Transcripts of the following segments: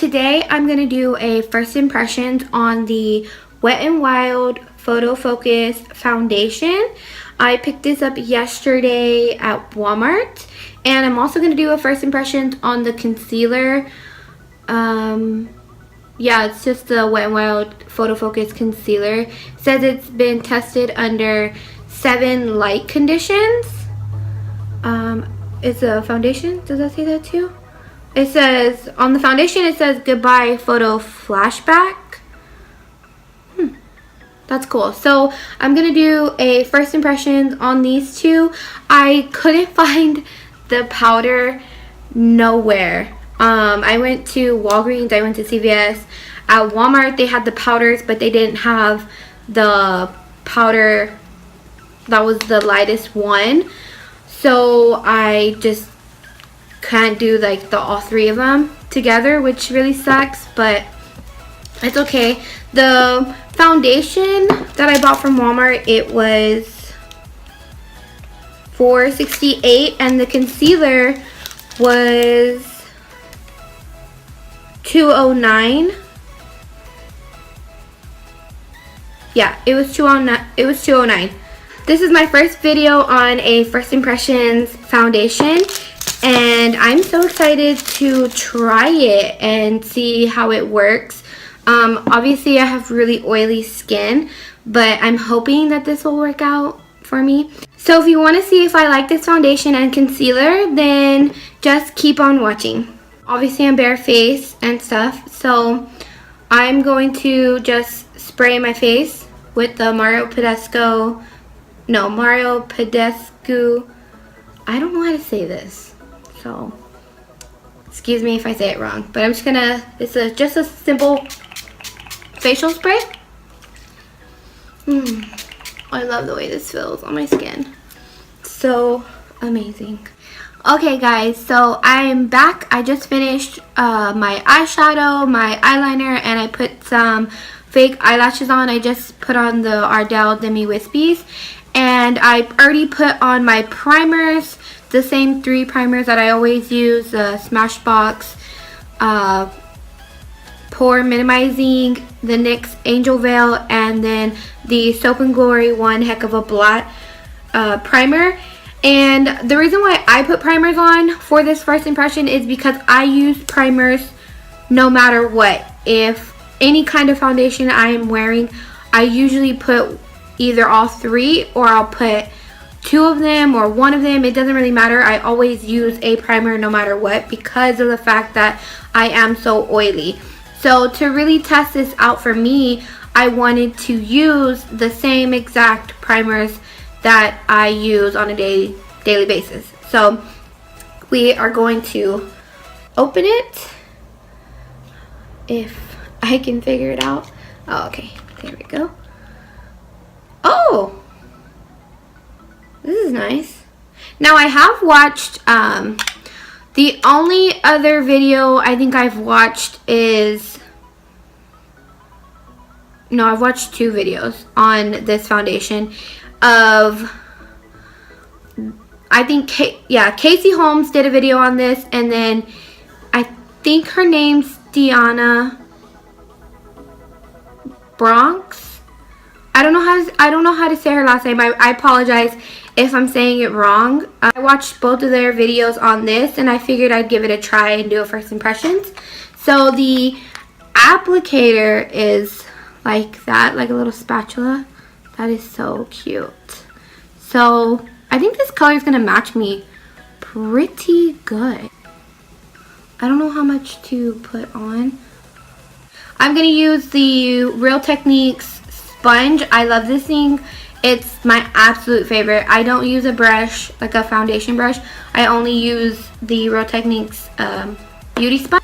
today I'm going to do a first impressions on the Wet n Wild Photofocus foundation. I picked this up yesterday at Walmart, and I'm also going to do a first impressions on the concealer. Yeah, it's just the Wet n Wild Photofocus concealer. It says it's been tested under 7 light conditions. It's a foundation. Does that say that too? It says, on the foundation, it says goodbye photo flashback. That's cool. So I'm going to do a first impressions on these two. I couldn't find the powder nowhere. I went to Walgreens, I went to CVS. At Walmart, they had the powders, but they didn't have the powder that was the lightest one. So I just can't do like all 3 of them together, which really sucks, but it's okay. The foundation that I bought from Walmart, it was $4.68, and the concealer was $2.09. Yeah, it was $2.09. It was $2.09. This is my first video on a first impressions foundation, and I'm so excited to try it and see how it works. Obviously I have really oily skin, but I'm hoping that this will work out for me. So if you want to see if I like this foundation and concealer, then just keep on watching. Obviously I'm bare face and stuff, so I'm going to just spray my face with the Mario Pedescu, I don't know how to say this, so excuse me if I say it wrong, but I'm just gonna, it's just a simple facial spray. I love the way this feels on my skin. So amazing. Okay guys, so I am back. I just finished my eyeshadow, my eyeliner, and I put some fake eyelashes on. I just put on the Ardell DemiWispies, and I already put on my primers, the same 3 primers that I always use, the Smashbox, Pore Minimzing, the NYX Angel Veil, and then the Soap & Glory One Heck of a Blot primer. And the reason why I put primers on for this first impression is because I use primers no matter what. If any kind of foundation I am wearing, I usually put either all 3, or I'll put 2 of them or 1 of them. It doesn't really matter. I always use a primer no matter what, because of the fact that I am so oily. So to really test this out for me, I wanted to use the same exact primers that I use on a daily basis. So we are going to open it, if I can figure it out. Oh, okay, there we go. Oh, this is nice. Now I have watched, the only other video I think I've watched is, no, I've watched 2 videos on this foundation of, I think, Casey Holmes did a video on this, and then I think her name's Deanna Bronx. I don't know how to say her last name. I apologize if I'm saying it wrong. I watched both of their videos on this, and I figured I'd give it a try and do a first impressions. So the applicator is like that, like a little spatula. That is so cute. So I think this color is going to match me pretty good. I don't know how much to put on. I'm going to use the Real Techniques sponge. I love this thing. It's my absolute favorite. I don't use a brush, like a foundation brush. I only use the Real Techniques beauty sponge.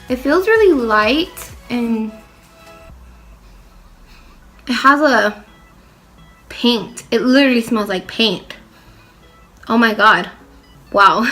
It feels really light, and it has a paint. It literally smells like paint. Oh my god. Wow.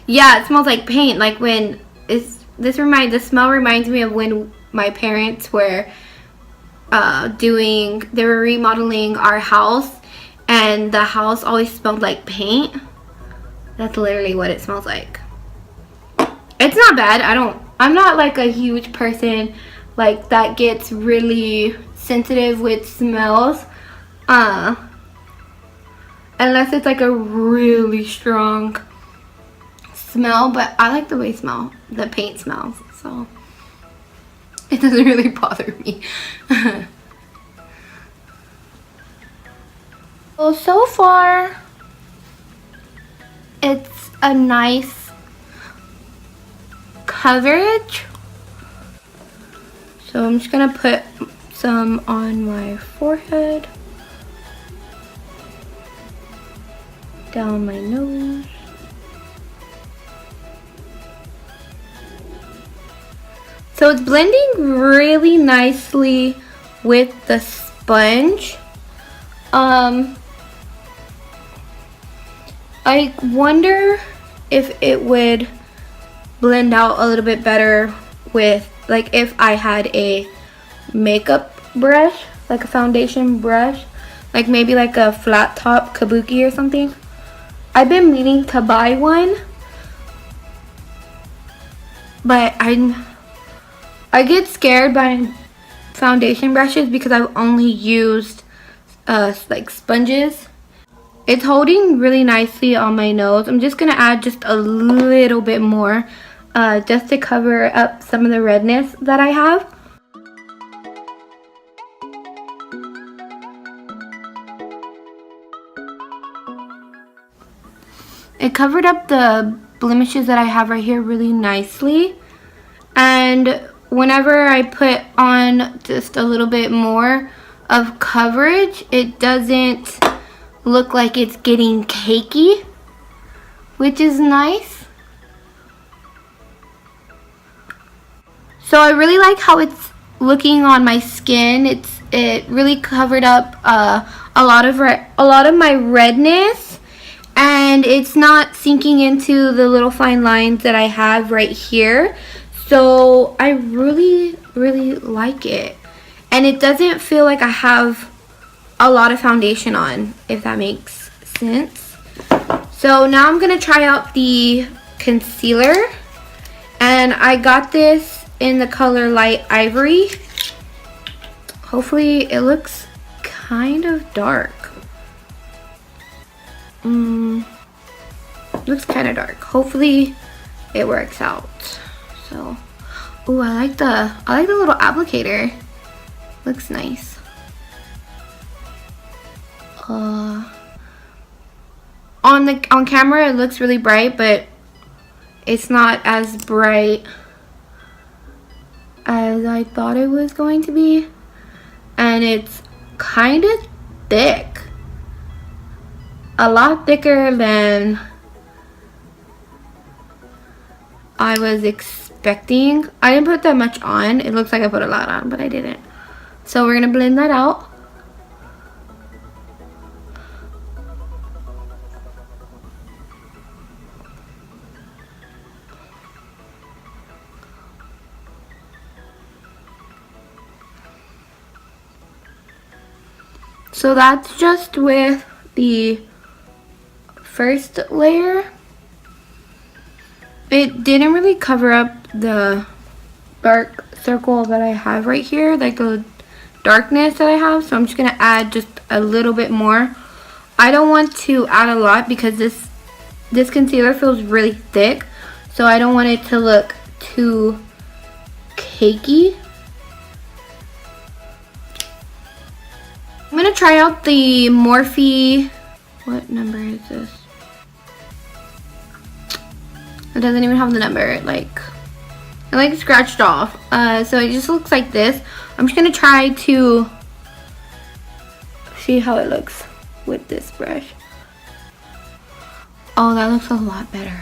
Yeah, it smells like paint. Like when it's the smell reminds me of when my parents were they were remodeling our house, and the house always smelled like paint. That's literally what it smells like. It's not bad. I'm not like a huge person like that gets really sensitive with smells, unless it's like a really strong smell, but I like the way the paint smells, so it doesn't really bother me. Well, so far it's a nice coverage, so I'm just gonna put some on my forehead, down my nose, so it's blending really nicely with the sponge. I wonder if it would blend out a little bit better with, like, if I had a makeup brush, like a foundation brush, like maybe like a flat top kabuki or something. I've been meaning to buy one, but I get scared by foundation brushes because I've only used like sponges. It's holding really nicely on my nose. I'm just gonna add just a little bit more just to cover up some of the redness that I have. It covered up the blemishes that I have right here really nicely, and whenever I put on just a little bit more of coverage, it doesn't look like it's getting cakey, which is nice. So I really like how it's looking on my skin. It really covered up a lot of my redness, and it's not sinking into the little fine lines that I have right here. So I really like it, and it doesn't feel like I have a lot of foundation on, if that makes sense. So now I'm gonna try out the concealer, and I got this in the color light Ivory. Hopefully it looks kind of dark. Looks kind of dark. Hopefully it works out. So, ooh, I like the little applicator. Looks nice. On camera it looks really bright, but it's not as bright as I thought it was going to be, and it's kind of thick, a lot thicker than I was expecting. I didn't put that much on. It looks like I put a lot on, but I didn't. So we're gonna blend that out. So that's just with the first layer. It didn't really cover up the dark circle that I have right here, like the darkness that I have, so I'm just gonna add just a little bit more. I don't want to add a lot because this concealer feels really thick, so I don't want it to look too cakey. I'm gonna try out the Morphe. What number is this? It doesn't even have the number. It like scratched off. So it just looks like this. I'm just gonna try to see how it looks with this brush. Oh, that looks a lot better.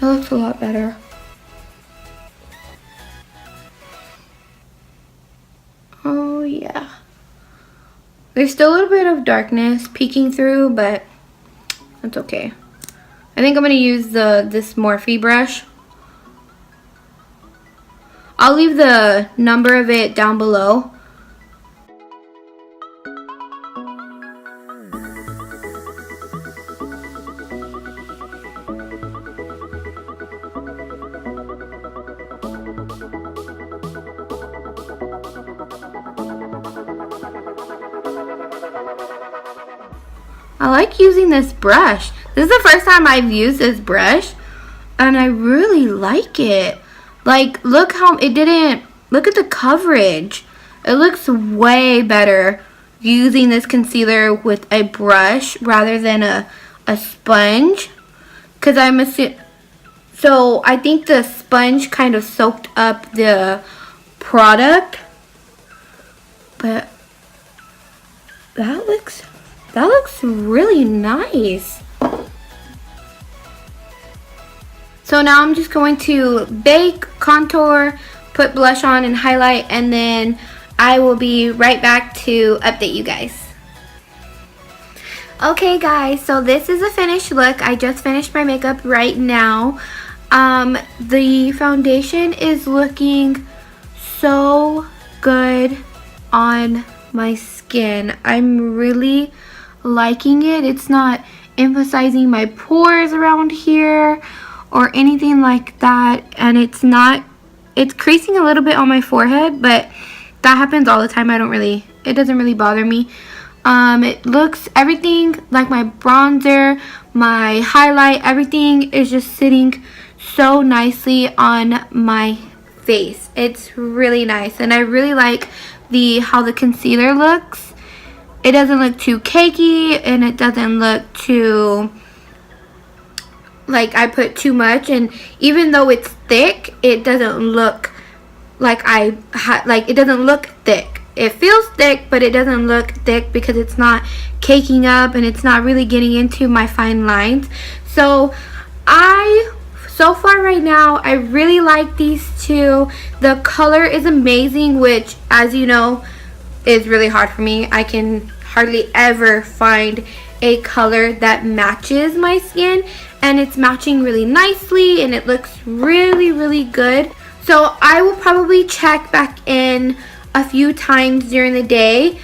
That looks a lot better. Oh yeah. There's still a little bit of darkness peeking through, but that's okay. I think I'm going to use this Morphe brush. I'll leave the number of it down below. I like using this brush. This is the first time I've used this brush, and I really like it. Like, look how it didn't, look at the coverage. It looks way better using this concealer with a brush rather than a sponge. Because so I think the sponge kind of soaked up the product. But that looks really nice. So now I'm just going to bake, contour, put blush on and highlight, and then I will be right back to update you guys. Okay guys, so this is a finished look. I just finished my makeup right now. The foundation is looking so good on my skin. I'm really liking it. It's not emphasizing my pores around here or anything like that, and it's creasing a little bit on my forehead, but that happens all the time. It doesn't really bother me. It looks, everything like my bronzer, my highlight, everything is just sitting so nicely on my face. It's really nice, and I really like how the concealer looks. It doesn't look too cakey, and it doesn't look too like I put too much, and even though it's thick, it doesn't look like it doesn't look thick. It feels thick, but it doesn't look thick because it's not caking up and it's not really getting into my fine lines. So far right now, I really like these two. The color is amazing, which, as you know, is really hard for me. I can hardly ever find a color that matches my skin, and it's matching really nicely, and it looks really, really good. So I will probably check back in a few times during the day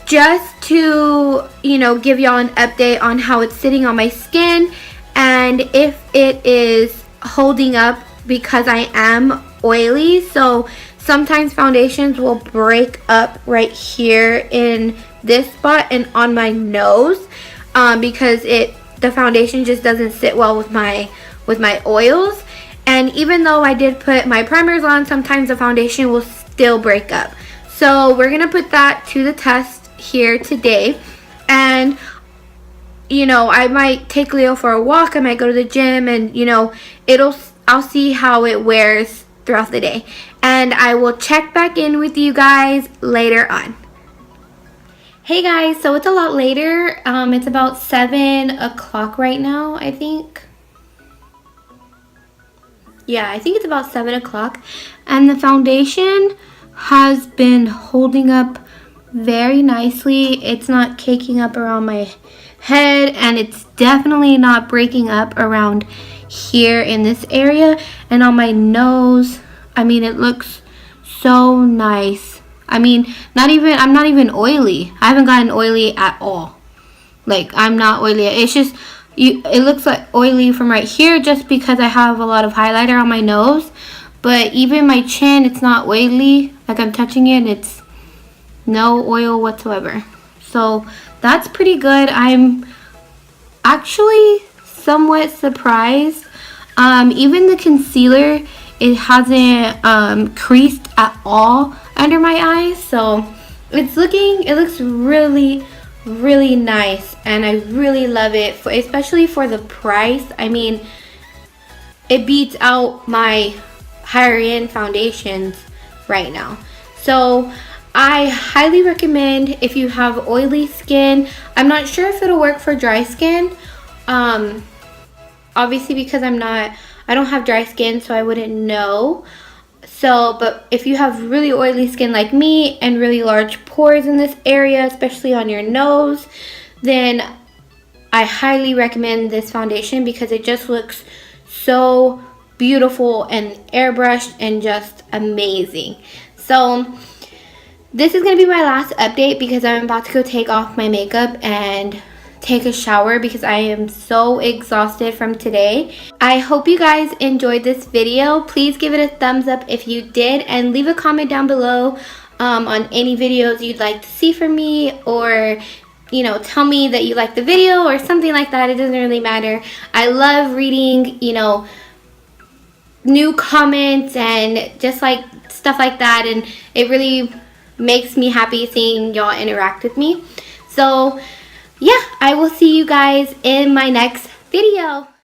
just to, you know, give y'all an update on how it's sitting on my skin and if it is holding up, because I am oily. So sometimes foundations will break up right here in this spot and on my nose, because the foundation just doesn't sit well with my oils. And even though I did put my primers on, sometimes the foundation will still break up. So we're gonna put that to the test here today. And you know, I might take Leo for a walk, I might go to the gym, and you know, I'll see how it wears throughout the day. And I will check back in with you guys later on. Hey guys, so it's a lot later. It's about 7 o'clock right now, I think. Yeah, I think it's about 7 o'clock. And the foundation has been holding up very nicely. It's not caking up around my head, and it's definitely not breaking up around here in this area and on my nose. I mean, it looks so nice. I mean, I'm not even oily. I haven't gotten oily at all. Like, I'm not oily. It's just, it looks like oily from right here just because I have a lot of highlighter on my nose. But even my chin, it's not oily. Like, I'm touching it and it's no oil whatsoever. So that's pretty good. I'm actually somewhat surprised. Even the concealer, it hasn't creased at all under my eyes. So it looks really, really nice, and I really love it, especially for the price. I mean, it beats out my higher end foundations right now. So I highly recommend if you have oily skin. I'm not sure if it'll work for dry skin, obviously, because I don't have dry skin, so I wouldn't know. So, but if you have really oily skin like me and really large pores in this area, especially on your nose, then I highly recommend this foundation because it just looks so beautiful and airbrushed and just amazing. So this is going to be my last update because I'm about to go take off my makeup and take a shower because I am so exhausted from today. I hope you guys enjoyed this video. Please give it a thumbs up if you did, and leave a comment down below on any videos you'd like to see from me, or you know, tell me that you like the video or something like that. It doesn't really matter. I love reading, you know, new comments and just like stuff like that, and it really makes me happy seeing y'all interact with me. So yeah, I will see you guys in my next video.